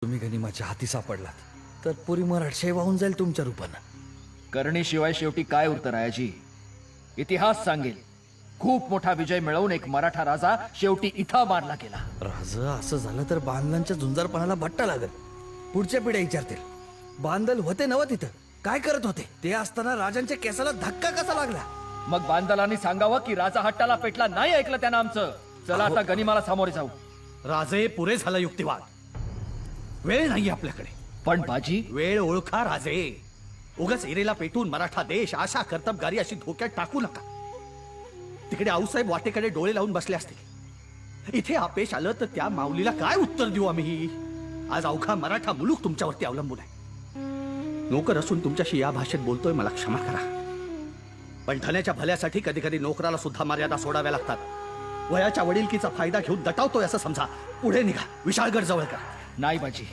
तुम्ही गनिमाच्या हाती सापडलात तर पुरी मराठशाही वाहून जाईल तुमच्या रूपानं. करणीशिवाय शेवटी काय उरतं रायाजी? इतिहास सांगेल, खूप मोठा विजय मिळवून एक मराठा राजा शेवटी इथं मारला गेला. राज असं झालं तर बांधलांच्या झुंजारपणाला भट्टा लागल. पुढच्या पिढ्या विचारतील, बांधल होते नव तिथं काय करत होते? ते असताना राजांच्या केसाला धक्का कसा लागला? मग बांदलांनी सांगावं की राजा हट्टाला पेटला नाही ऐकलं त्यानं आमचं. चला आता गनिमाला सामोरे जाऊ. राजे, पुरे झाला युक्तिवाद. वेळ नाही आपल्याकडे. पण बाजी, वेळ ओळखा राजे. उगाच इरेला पेटून मराठा देश आशा कर्तबगारी अशी धोक्यात टाकू नका. तिकडे आऊसाहेब वाटेकडे डोळे लावून बसले असतील. इथे आपेश आलं तर त्या माऊलीला काय उत्तर देऊ आम्ही? आज अवघा मराठा मुलूक तुमच्यावरती अवलंबून आहे. नोकर असून तुमच्याशी या भाषेत बोलतोय, मला क्षमा करा. पण धन्याच्या भल्यासाठी कधी कधी नोकराला सुद्धा मर्यादा सोडाव्या लागतात. वयाच्या वडिलकीचा फायदा घेऊन दटावतोय असं समजा. पुढे निघा, विशाळगड जवळ करा. नाही बाजी,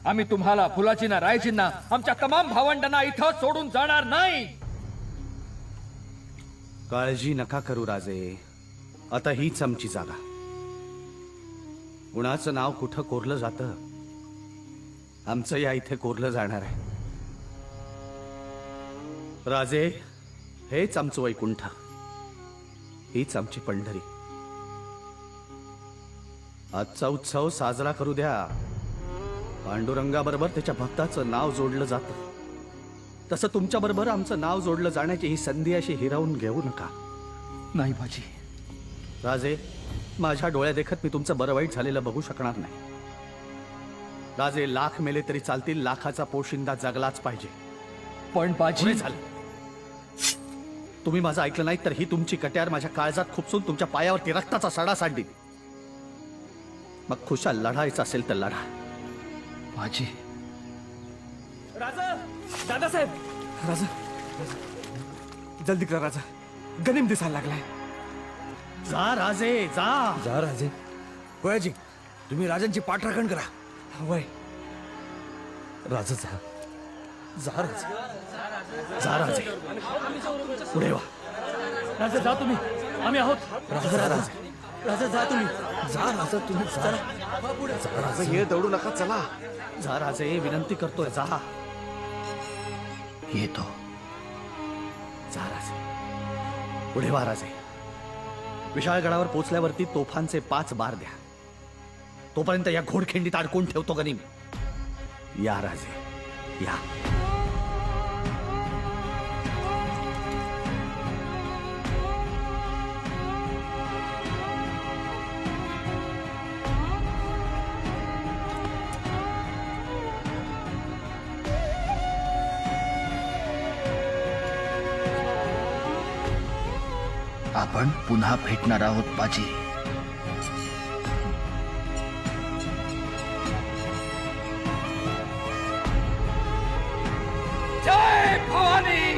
आम्ही तुम्हाला, फुलाजींना, रायजींना, आमच्या तमाम भावंडांना इथं सोडून जाणार नाही. काळजी नका करू राजे. आता हीच आमची जागा. कुणाचं नाव कुठं कोरलं जातं, आमचं या इथे कोरलं जाणार आहे. राजे, हेच आमचं वैकुंठ, हीच आमची पंढरी. आजचा उत्सव साजरा करू द्या. पांडुरंगाबरोबर त्याच्या भक्ताचं नाव जोडलं जातं, तसं तुमच्याबरोबर आमचं नाव जोडलं जाण्याची ही संधी अशी हिरावून घेऊ नका. नाही बाजी. राजे, माझ्या डोळ्या देखत मी तुमचं बरं वाईट झालेलं बघू शकणार नाही. राजे, लाख मेले तरी चालतील, लाखाचा पोशिंदा जगलाच पाहिजे. पण बाजी, पुरे झालं. तुम्ही माझं ऐकलं नाही तर ही तुमची कट्यार माझ्या काळजात खुपसून तुमच्या पायावरती रक्ताचा सडा सांडीन. मग खुशाल लढायचं असेल तर लढा. बाजी, राजा, दादासाहेब, राजा, जल्दी करा राजा, गनिम दिसायला लागलाय. जा राजे, जा. जा राजे. वयाजी, तुम्ही राजांची पाठराखण करा. वय राजा जा. जा राजे. जा राजे, पुढे वा. राजा जा तुम्ही, आम्ही आहोत. जा राजे. राजा जा तुम्ही. जा राजा तुम्ही जा. राजा हे दौडू नका, चला. जा राजे, विनंती करतोय, जा. येतो. जा राजे, पुढे वा राजे. विशाळगडावर पोचल्यावरती तोफांचे 5 बार द्या. तोपर्यंत या घोडखिंडीत अडकून ठेवतो गनिम. या राजे, या. आपण पुन्हा भेटणार आहोत बाजी. जय भवानी.